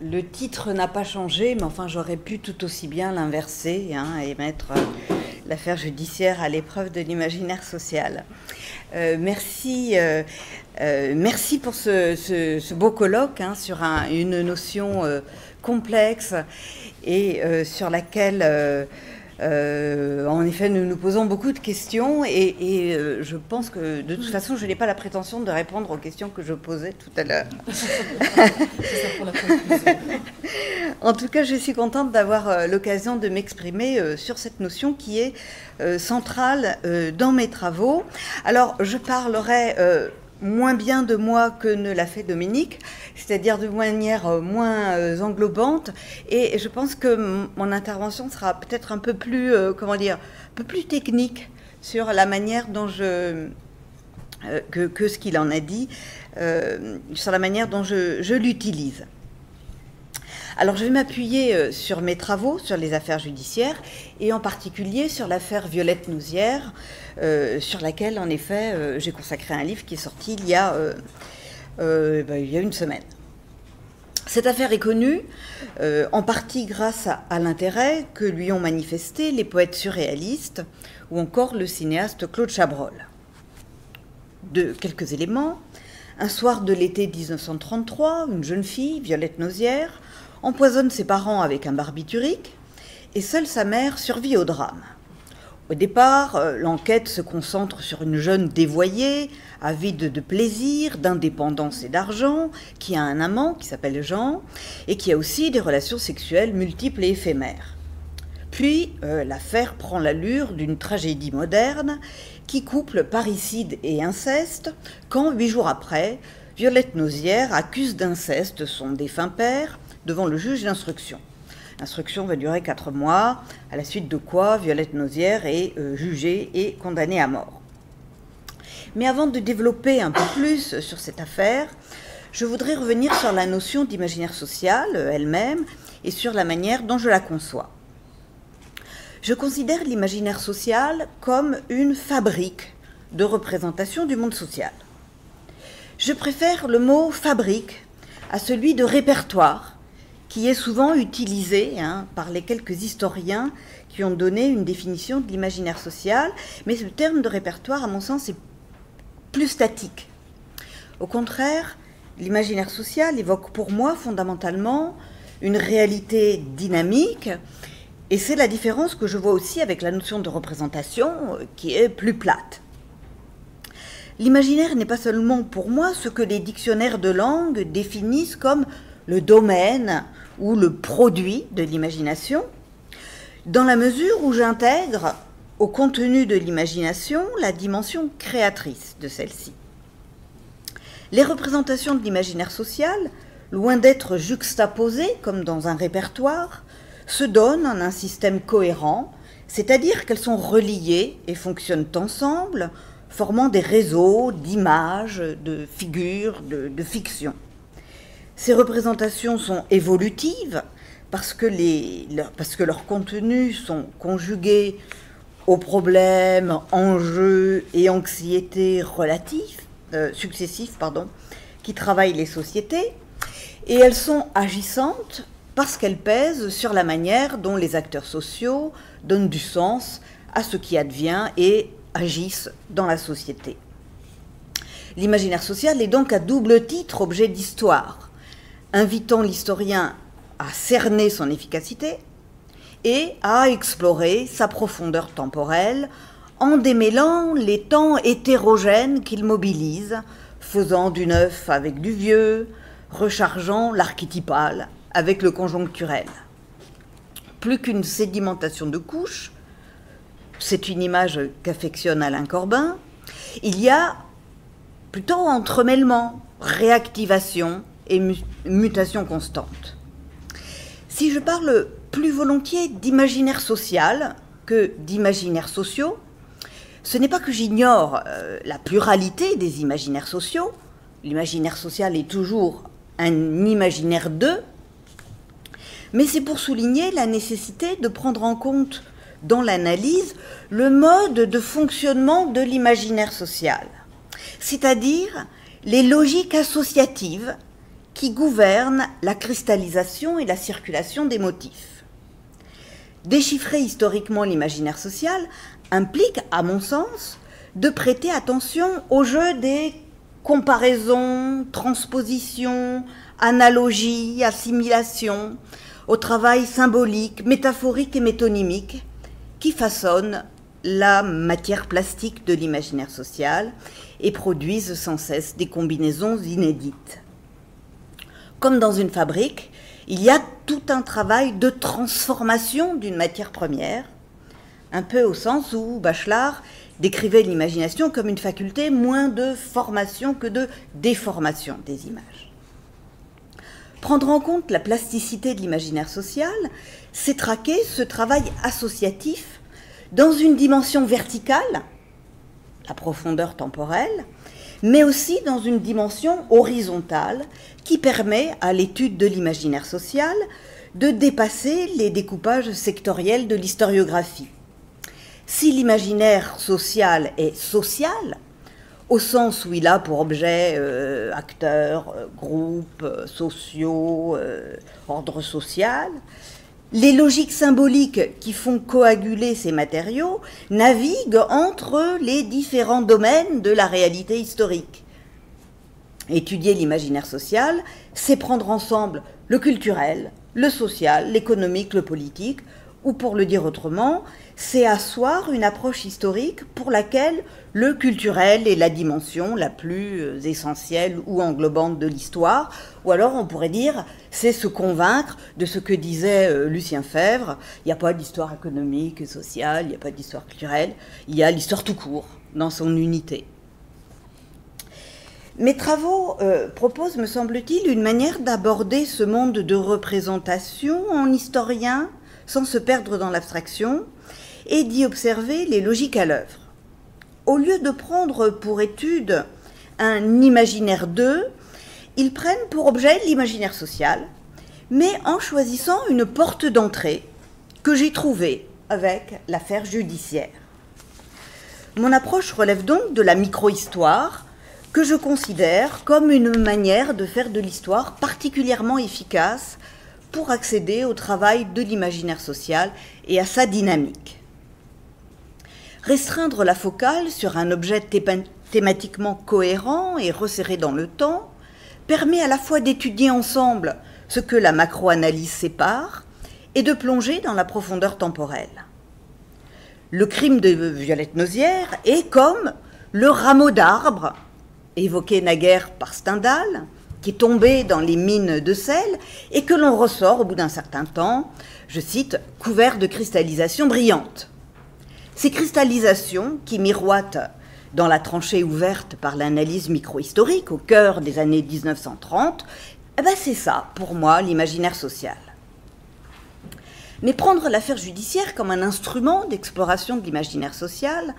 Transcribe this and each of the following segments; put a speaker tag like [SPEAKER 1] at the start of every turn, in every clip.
[SPEAKER 1] Le titre n'a pas changé, mais enfin j'aurais pu tout aussi bien l'inverser et mettre l'affaire judiciaire à l'épreuve de l'imaginaire social. Merci pour ce beau colloque sur une notion complexe et sur laquelle en effet nous nous posons beaucoup de questions et je pense que de toute façon je n'ai pas la prétention de répondre aux questions que je posais tout à l'heure. En tout cas, je suis contente d'avoir l'occasion de m'exprimer sur cette notion qui est centrale dans mes travaux. Alors, je parlerai moins bien de moi que ne l'a fait Dominique, c'est-à-dire de manière moins englobante, et je pense que mon intervention sera peut-être un peu plus, un peu plus technique sur la manière dont que ce qu'il en a dit, sur la manière dont je l'utilise. Alors je vais m'appuyer sur mes travaux, sur les affaires judiciaires, et en particulier sur l'affaire Violette Nozière, sur laquelle en effet j'ai consacré un livre qui est sorti il y a une semaine. Cette affaire est connue en partie grâce à l'intérêt que lui ont manifesté les poètes surréalistes ou encore le cinéaste Claude Chabrol. De quelques éléments, un soir de l'été 1933, une jeune fille, Violette Nozière, empoisonne ses parents avec un barbiturique et seule sa mère survit au drame. Au départ, l'enquête se concentre sur une jeune dévoyée, avide de plaisir, d'indépendance et d'argent, qui a un amant qui s'appelle Jean et qui a aussi des relations sexuelles multiples et éphémères. Puis, l'affaire prend l'allure d'une tragédie moderne qui couple parricide et inceste quand, 8 jours après, Violette Nozière accuse d'inceste son défunt père devant le juge d'instruction. L'instruction va durer 4 mois, à la suite de quoi Violette Nozière est jugée et condamnée à mort. Mais avant de développer un peu plus sur cette affaire, je voudrais revenir sur la notion d'imaginaire social elle-même et sur la manière dont je la conçois. Je considère l'imaginaire social comme une fabrique de représentation du monde social. Je préfère le mot « fabrique » à celui de « répertoire », qui est souvent utilisé par les quelques historiens qui ont donné une définition de l'imaginaire social, mais ce terme de répertoire, à mon sens, est plus statique. Au contraire, l'imaginaire social évoque pour moi fondamentalement une réalité dynamique, et c'est la différence que je vois aussi avec la notion de représentation qui est plus plate. L'imaginaire n'est pas seulement pour moi ce que les dictionnaires de langue définissent comme le domaine ou le produit de l'imagination, dans la mesure où j'intègre au contenu de l'imagination la dimension créatrice de celle-ci. Les représentations de l'imaginaire social, loin d'être juxtaposées comme dans un répertoire, se donnent en un système cohérent, c'est-à-dire qu'elles sont reliées et fonctionnent ensemble, formant des réseaux d'images, de figures, de fictions. Ces représentations sont évolutives parce que leurs contenus sont conjugués aux problèmes, enjeux et anxiétés successifs qui travaillent les sociétés, et elles sont agissantes parce qu'elles pèsent sur la manière dont les acteurs sociaux donnent du sens à ce qui advient et agissent dans la société. L'imaginaire social est donc à double titre objet d'histoire, invitant l'historien à cerner son efficacité et à explorer sa profondeur temporelle en démêlant les temps hétérogènes qu'il mobilise, faisant du neuf avec du vieux, rechargeant l'archétypal avec le conjoncturel. Plus qu'une sédimentation de couches, c'est une image qu'affectionne Alain Corbin, il y a plutôt entremêlement, réactivation et mutation constante. Si je parle plus volontiers d'imaginaire social que d'imaginaires sociaux, ce n'est pas que j'ignore la pluralité des imaginaires sociaux. L'imaginaire social est toujours un imaginaire d'eux, mais c'est pour souligner la nécessité de prendre en compte dans l'analyse le mode de fonctionnement de l'imaginaire social, c'est-à-dire les logiques associatives qui gouvernent la cristallisation et la circulation des motifs. Déchiffrer historiquement l'imaginaire social implique, à mon sens, de prêter attention au jeu des comparaisons, transpositions, analogies, assimilations, au travail symbolique, métaphorique et métonymique qui façonne la matière plastique de l'imaginaire social et produisent sans cesse des combinaisons inédites. Comme dans une fabrique, il y a tout un travail de transformation d'une matière première, un peu au sens où Bachelard décrivait l'imagination comme une faculté moins de formation que de déformation des images. Prendre en compte la plasticité de l'imaginaire social, c'est traquer ce travail associatif dans une dimension verticale, la profondeur temporelle, mais aussi dans une dimension horizontale qui permet à l'étude de l'imaginaire social de dépasser les découpages sectoriels de l'historiographie. Si l'imaginaire social est social, au sens où il a pour objet acteurs, groupes sociaux, ordre social, les logiques symboliques qui font coaguler ces matériaux naviguent entre les différents domaines de la réalité historique. Étudier l'imaginaire social, c'est prendre ensemble le culturel, le social, l'économique, le politique, ou pour le dire autrement, c'est asseoir une approche historique pour laquelle le culturel est la dimension la plus essentielle ou englobante de l'histoire, ou alors on pourrait dire c'est se convaincre de ce que disait Lucien Febvre, il n'y a pas d'histoire économique et sociale, il n'y a pas d'histoire culturelle, il y a l'histoire tout court, dans son unité. Mes travaux proposent, me semble-t-il, une manière d'aborder ce monde de représentation en historien, sans se perdre dans l'abstraction, et d'y observer les logiques à l'œuvre. Au lieu de prendre pour étude un imaginaire d'eux, ils prennent pour objet l'imaginaire social, mais en choisissant une porte d'entrée que j'ai trouvée avec l'affaire judiciaire. Mon approche relève donc de la micro-histoire, que je considère comme une manière de faire de l'histoire particulièrement efficace pour accéder au travail de l'imaginaire social et à sa dynamique. Restreindre la focale sur un objet thématiquement cohérent et resserré dans le temps permet à la fois d'étudier ensemble ce que la macro-analyse sépare et de plonger dans la profondeur temporelle. Le crime de Violette Nozière est comme le rameau d'arbre évoqué naguère par Stendhal, qui est tombé dans les mines de sel et que l'on ressort au bout d'un certain temps, je cite, « couvert de cristallisations brillantes ». Ces cristallisations qui miroitent dans la tranchée ouverte par l'analyse micro-historique au cœur des années 1930, eh ben c'est ça, pour moi, l'imaginaire social. Mais prendre l'affaire judiciaire comme un instrument d'exploration de l'imaginaire social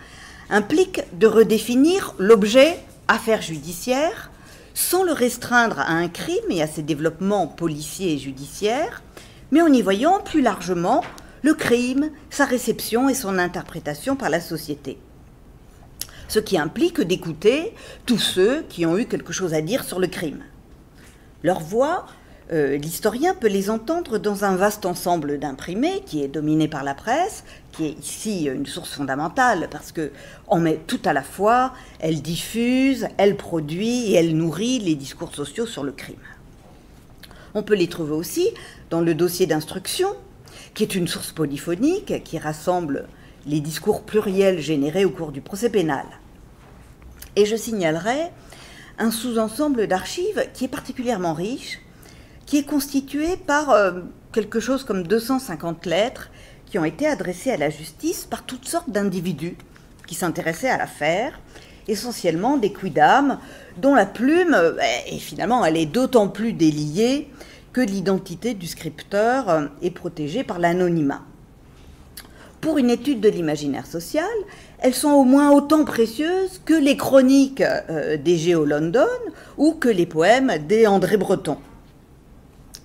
[SPEAKER 1] implique de redéfinir l'objet affaire judiciaire sans le restreindre à un crime et à ses développements policiers et judiciaires, mais en y voyant plus largement le crime, sa réception et son interprétation par la société. Ce qui implique d'écouter tous ceux qui ont eu quelque chose à dire sur le crime. Leur voix, l'historien peut les entendre dans un vaste ensemble d'imprimés qui est dominé par la presse, qui est ici une source fondamentale parce qu'on met tout à la fois, elle diffuse, elle produit et elle nourrit les discours sociaux sur le crime. On peut les trouver aussi dans le dossier d'instruction, qui est une source polyphonique qui rassemble les discours pluriels générés au cours du procès pénal. Et je signalerai un sous-ensemble d'archives qui est particulièrement riche, qui est constitué par quelque chose comme 250 lettres qui ont été adressées à la justice par toutes sortes d'individus qui s'intéressaient à l'affaire, essentiellement des quidam, dont la plume, et finalement, elle est d'autant plus déliée que l'identité du scripteur est protégée par l'anonymat. Pour une étude de l'imaginaire social, elles sont au moins autant précieuses que les chroniques des Géo London ou que les poèmes des André Breton.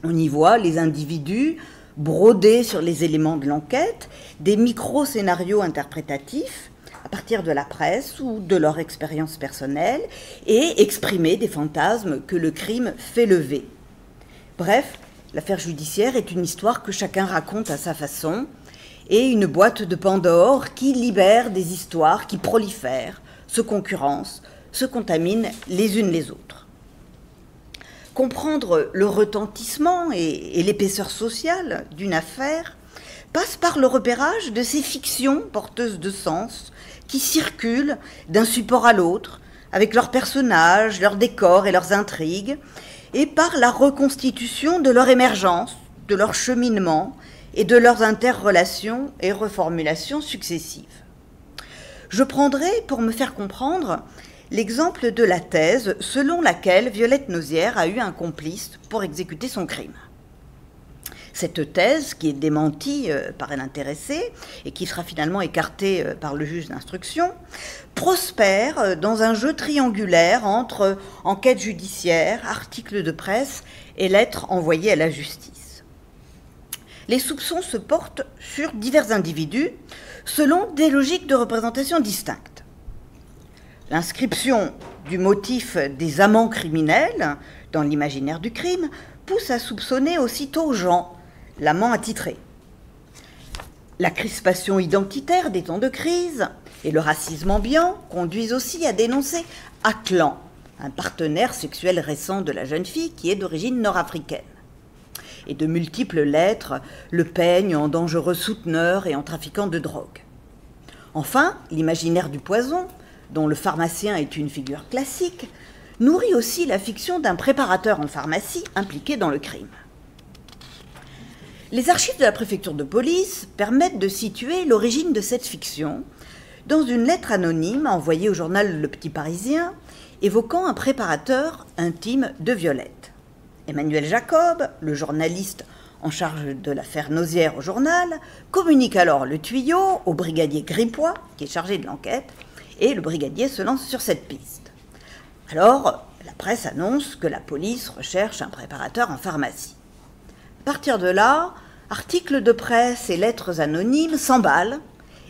[SPEAKER 1] On y voit les individus brodés sur les éléments de l'enquête, des micro-scénarios interprétatifs à partir de la presse ou de leur expérience personnelle et exprimer des fantasmes que le crime fait lever. Bref, l'affaire judiciaire est une histoire que chacun raconte à sa façon, et une boîte de Pandore qui libère des histoires qui prolifèrent, se concurrencent, se contaminent les unes les autres. Comprendre le retentissement et l'épaisseur sociale d'une affaire passe par le repérage de ces fictions porteuses de sens qui circulent d'un support à l'autre, avec leurs personnages, leurs décors et leurs intrigues, et par la reconstitution de leur émergence, de leur cheminement et de leurs interrelations et reformulations successives. Je prendrai, pour me faire comprendre, l'exemple de la thèse selon laquelle Violette Nozière a eu un complice pour exécuter son crime. Cette thèse, qui est démentie par un intéressé et qui sera finalement écartée par le juge d'instruction, prospère dans un jeu triangulaire entre enquête judiciaire, articles de presse et lettres envoyées à la justice. Les soupçons se portent sur divers individus selon des logiques de représentation distinctes. L'inscription du motif des amants criminels dans l'imaginaire du crime pousse à soupçonner aussitôt Jean, l'amant attitré. La crispation identitaire des temps de crise et le racisme ambiant conduisent aussi à dénoncer Atlan, un partenaire sexuel récent de la jeune fille qui est d'origine nord-africaine. Et de multiples lettres le peignent en dangereux souteneur et en trafiquant de drogue. Enfin, l'imaginaire du poison, dont le pharmacien est une figure classique, nourrit aussi la fiction d'un préparateur en pharmacie impliqué dans le crime. Les archives de la préfecture de police permettent de situer l'origine de cette fiction dans une lettre anonyme envoyée au journal Le Petit Parisien évoquant un préparateur intime de Violette. Emmanuel Jacob, le journaliste en charge de l'affaire Nozière au journal, communique alors le tuyau au brigadier Gripois, qui est chargé de l'enquête, et le brigadier se lance sur cette piste. Alors, la presse annonce que la police recherche un préparateur en pharmacie. À partir de là, articles de presse et lettres anonymes s'emballent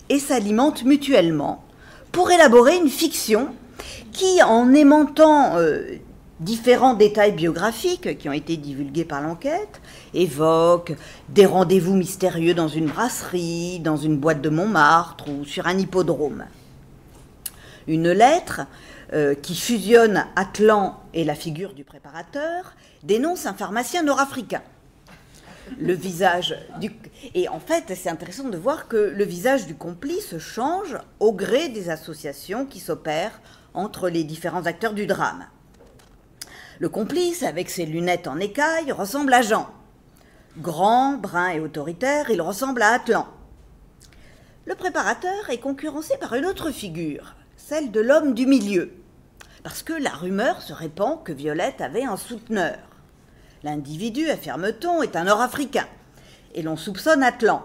[SPEAKER 1] et s'alimentent mutuellement pour élaborer une fiction qui, en aimantant différents détails biographiques qui ont été divulgués par l'enquête, évoque des rendez-vous mystérieux dans une brasserie, dans une boîte de Montmartre ou sur un hippodrome. Une lettre qui fusionne Atlan et la figure du préparateur dénonce un pharmacien nord-africain. Le visage du... Et en fait, c'est intéressant de voir que le visage du complice change au gré des associations qui s'opèrent entre les différents acteurs du drame. Le complice, avec ses lunettes en écaille, ressemble à Jean. Grand, brun et autoritaire, il ressemble à Atlan. Le préparateur est concurrencé par une autre figure, celle de l'homme du milieu, parce que la rumeur se répand que Violette avait un souteneur. L'individu, affirme-t-on, est un Nord-Africain, et l'on soupçonne Atlan,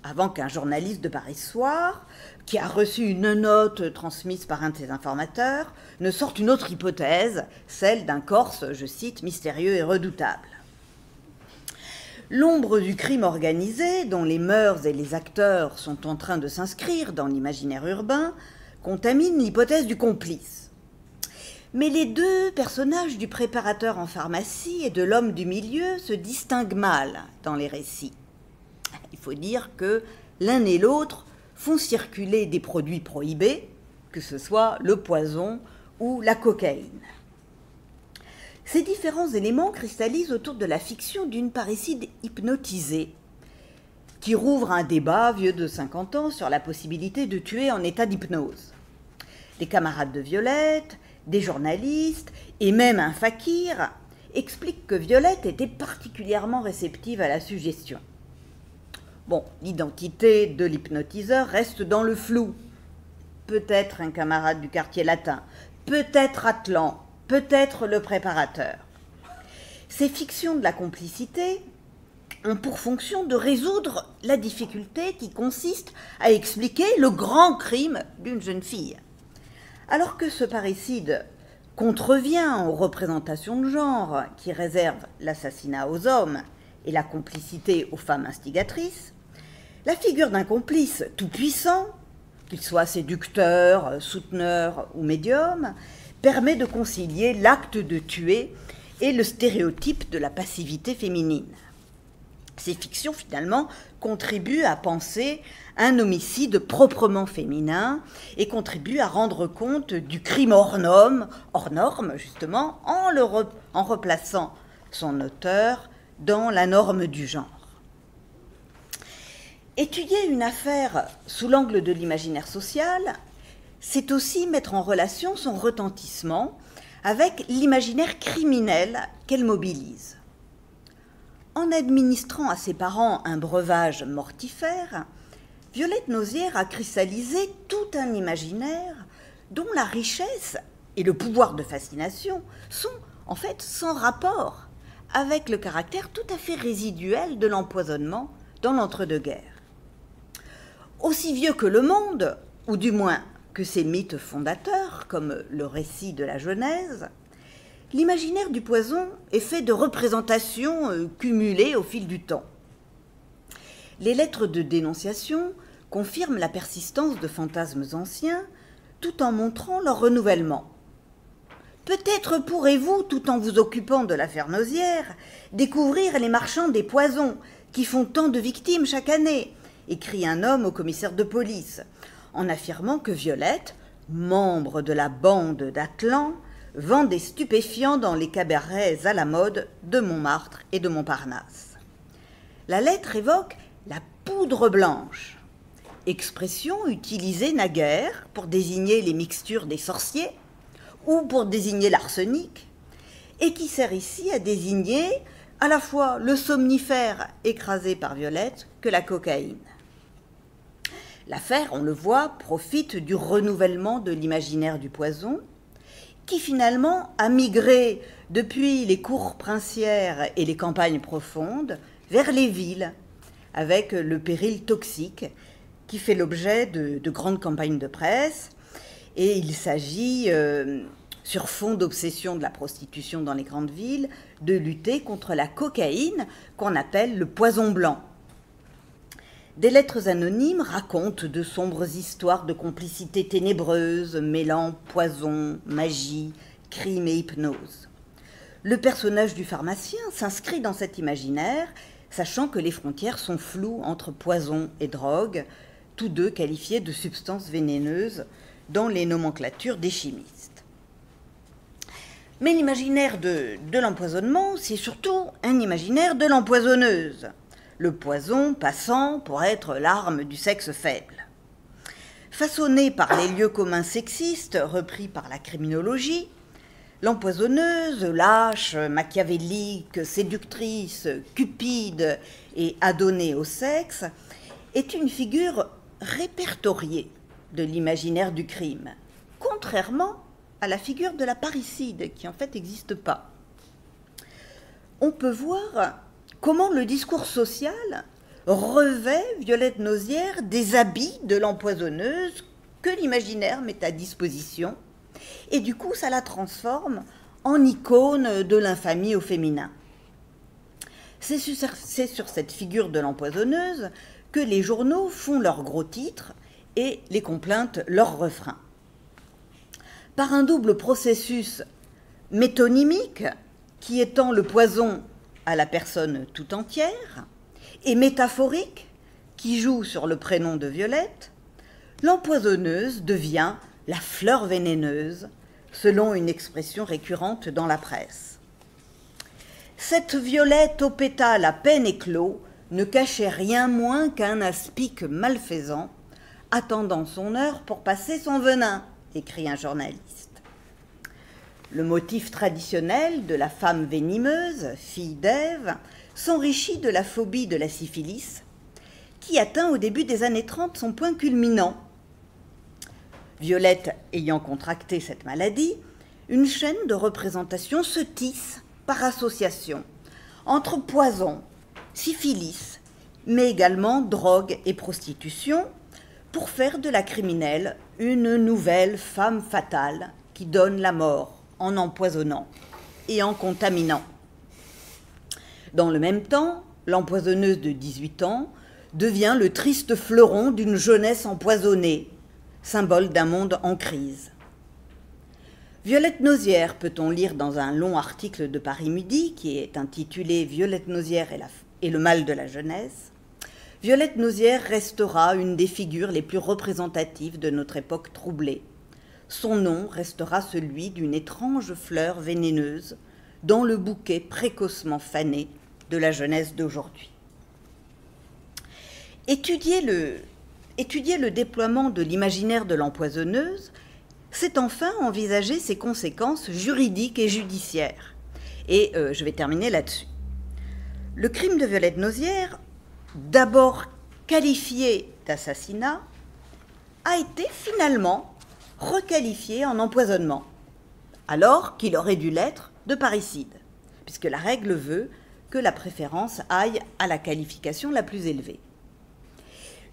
[SPEAKER 1] avant qu'un journaliste de Paris Soir, qui a reçu une note transmise par un de ses informateurs, ne sorte une autre hypothèse, celle d'un Corse, je cite, mystérieux et redoutable. L'ombre du crime organisé, dont les mœurs et les acteurs sont en train de s'inscrire dans l'imaginaire urbain, contamine l'hypothèse du complice. Mais les deux personnages du préparateur en pharmacie et de l'homme du milieu se distinguent mal dans les récits. Il faut dire que l'un et l'autre font circuler des produits prohibés, que ce soit le poison ou la cocaïne. Ces différents éléments cristallisent autour de la fiction d'une parricide hypnotisée, qui rouvre un débat vieux de 50 ans sur la possibilité de tuer en état d'hypnose. Des camarades de Violette, des journalistes et même un fakir expliquent que Violette était particulièrement réceptive à la suggestion. Bon, l'identité de l'hypnotiseur reste dans le flou. Peut-être un camarade du quartier latin, peut-être Atlan, peut-être le préparateur. Ces fictions de la complicité ont pour fonction de résoudre la difficulté qui consiste à expliquer le grand crime d'une jeune fille. Alors que ce parricide contrevient aux représentations de genre qui réservent l'assassinat aux hommes et la complicité aux femmes instigatrices, la figure d'un complice tout-puissant, qu'il soit séducteur, souteneur ou médium, permet de concilier l'acte de tuer et le stéréotype de la passivité féminine. Ces fictions, finalement, contribuent à penser un homicide proprement féminin et contribuent à rendre compte du crime hors norme, justement, en replaçant son auteur dans la norme du genre. Étudier une affaire sous l'angle de l'imaginaire social, c'est aussi mettre en relation son retentissement avec l'imaginaire criminel qu'elle mobilise. En administrant à ses parents un breuvage mortifère, Violette Nozière a cristallisé tout un imaginaire dont la richesse et le pouvoir de fascination sont en fait sans rapport avec le caractère tout à fait résiduel de l'empoisonnement dans l'entre-deux-guerres. Aussi vieux que le monde, ou du moins que ses mythes fondateurs, comme le récit de la Genèse, l'imaginaire du poison est fait de représentations cumulées au fil du temps. Les lettres de dénonciation confirment la persistance de fantasmes anciens tout en montrant leur renouvellement. Peut-être pourrez-vous, tout en vous occupant de l'affaire Nozière, découvrir les marchands des poisons qui font tant de victimes chaque année, écrit un homme au commissaire de police, en affirmant que Violette, membre de la bande d'Atlan, vend des stupéfiants dans les cabarets à la mode de Montmartre et de Montparnasse. La lettre évoque la poudre blanche, expression utilisée naguère pour désigner les mixtures des sorciers ou pour désigner l'arsenic, et qui sert ici à désigner à la fois le somnifère écrasé par Violette que la cocaïne. L'affaire, on le voit, profite du renouvellement de l'imaginaire du poison, qui finalement a migré depuis les cours princières et les campagnes profondes vers les villes, avec le péril toxique qui fait l'objet de grandes campagnes de presse. Et il s'agit, sur fond d'obsession de la prostitution dans les grandes villes, de lutter contre la cocaïne qu'on appelle le poison blanc. Des lettres anonymes racontent de sombres histoires de complicité ténébreuse, mêlant poison, magie, crime et hypnose. Le personnage du pharmacien s'inscrit dans cet imaginaire, sachant que les frontières sont floues entre poison et drogue, tous deux qualifiés de substances vénéneuses dans les nomenclatures des chimistes. Mais l'imaginaire de l'empoisonnement, c'est surtout un imaginaire de l'empoisonneuse, le poison passant pour être l'arme du sexe faible. Façonné par les lieux communs sexistes repris par la criminologie, l'empoisonneuse, lâche, machiavélique, séductrice, cupide et adonnée au sexe, est une figure répertoriée de l'imaginaire du crime, contrairement à la figure de la parricide, qui en fait n'existe pas. On peut voir comment le discours social revêt Violette Nozière des habits de l'empoisonneuse que l'imaginaire met à disposition, et du coup ça la transforme en icône de l'infamie au féminin. C'est sur cette figure de l'empoisonneuse que les journaux font leurs gros titres et les complaintes leurs refrains. Par un double processus métonymique, qui étend le poison à la personne tout entière, et métaphorique, qui joue sur le prénom de Violette, l'empoisonneuse devient la fleur vénéneuse, selon une expression récurrente dans la presse. Cette Violette aux pétales à peine éclos ne cachait rien moins qu'un aspic malfaisant, attendant son heure pour passer son venin, écrit un journaliste. Le motif traditionnel de la femme venimeuse, fille d'Ève, s'enrichit de la phobie de la syphilis, qui atteint au début des années 30 son point culminant. Violette ayant contracté cette maladie, une chaîne de représentation se tisse par association entre poison, syphilis, mais également drogue et prostitution, pour faire de la criminelle une nouvelle femme fatale qui donne la mort en empoisonnant et en contaminant. Dans le même temps, l'empoisonneuse de 18 ans devient le triste fleuron d'une jeunesse empoisonnée, symbole d'un monde en crise. Violette Nozière, peut-on lire dans un long article de Paris Midi qui est intitulé « Violette Nozière et le mal de la jeunesse », Violette Nozière restera une des figures les plus représentatives de notre époque troublée. Son nom restera celui d'une étrange fleur vénéneuse dans le bouquet précocement fané de la jeunesse d'aujourd'hui. Étudier le déploiement de l'imaginaire de l'empoisonneuse, c'est enfin envisager ses conséquences juridiques et judiciaires. Et je vais terminer là-dessus. Le crime de Violette Nozière, d'abord qualifié d'assassinat, a été finalement requalifié en empoisonnement, alors qu'il aurait dû l'être de parricide, puisque la règle veut que la préférence aille à la qualification la plus élevée.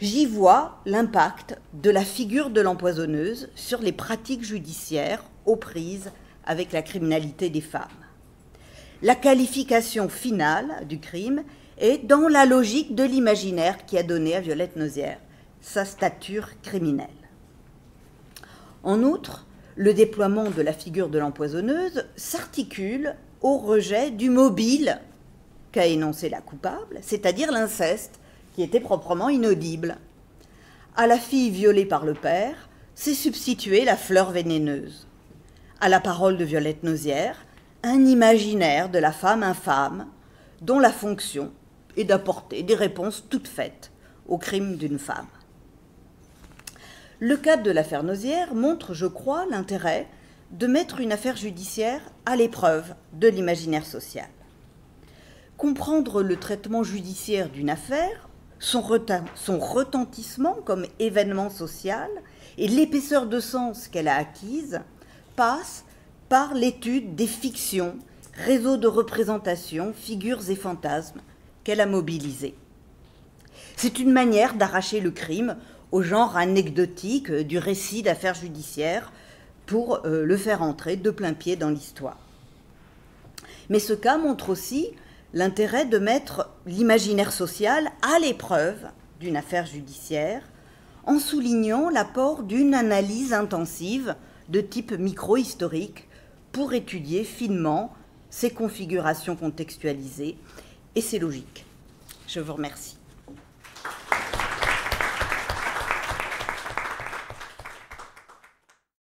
[SPEAKER 1] J'y vois l'impact de la figure de l'empoisonneuse sur les pratiques judiciaires aux prises avec la criminalité des femmes. La qualification finale du crime est dans la logique de l'imaginaire qui a donné à Violette Nozière sa stature criminelle. En outre, le déploiement de la figure de l'empoisonneuse s'articule au rejet du mobile qu'a énoncé la coupable, c'est-à-dire l'inceste, qui était proprement inaudible. À la fille violée par le père, s'est substituée la fleur vénéneuse. À la parole de Violette Nozière, un imaginaire de la femme infâme, dont la fonction est d'apporter des réponses toutes faites au crime d'une femme. Le cas de l'affaire Nozière montre, je crois, l'intérêt de mettre une affaire judiciaire à l'épreuve de l'imaginaire social. Comprendre le traitement judiciaire d'une affaire, son retentissement comme événement social et l'épaisseur de sens qu'elle a acquise passe par l'étude des fictions, réseaux de représentation, figures et fantasmes qu'elle a mobilisés. C'est une manière d'arracher le crime au genre anecdotique du récit d'affaires judiciaires pour le faire entrer de plein pied dans l'histoire. Mais ce cas montre aussi l'intérêt de mettre l'imaginaire social à l'épreuve d'une affaire judiciaire en soulignant l'apport d'une analyse intensive de type micro-historique pour étudier finement ses configurations contextualisées et ses logiques. Je vous remercie.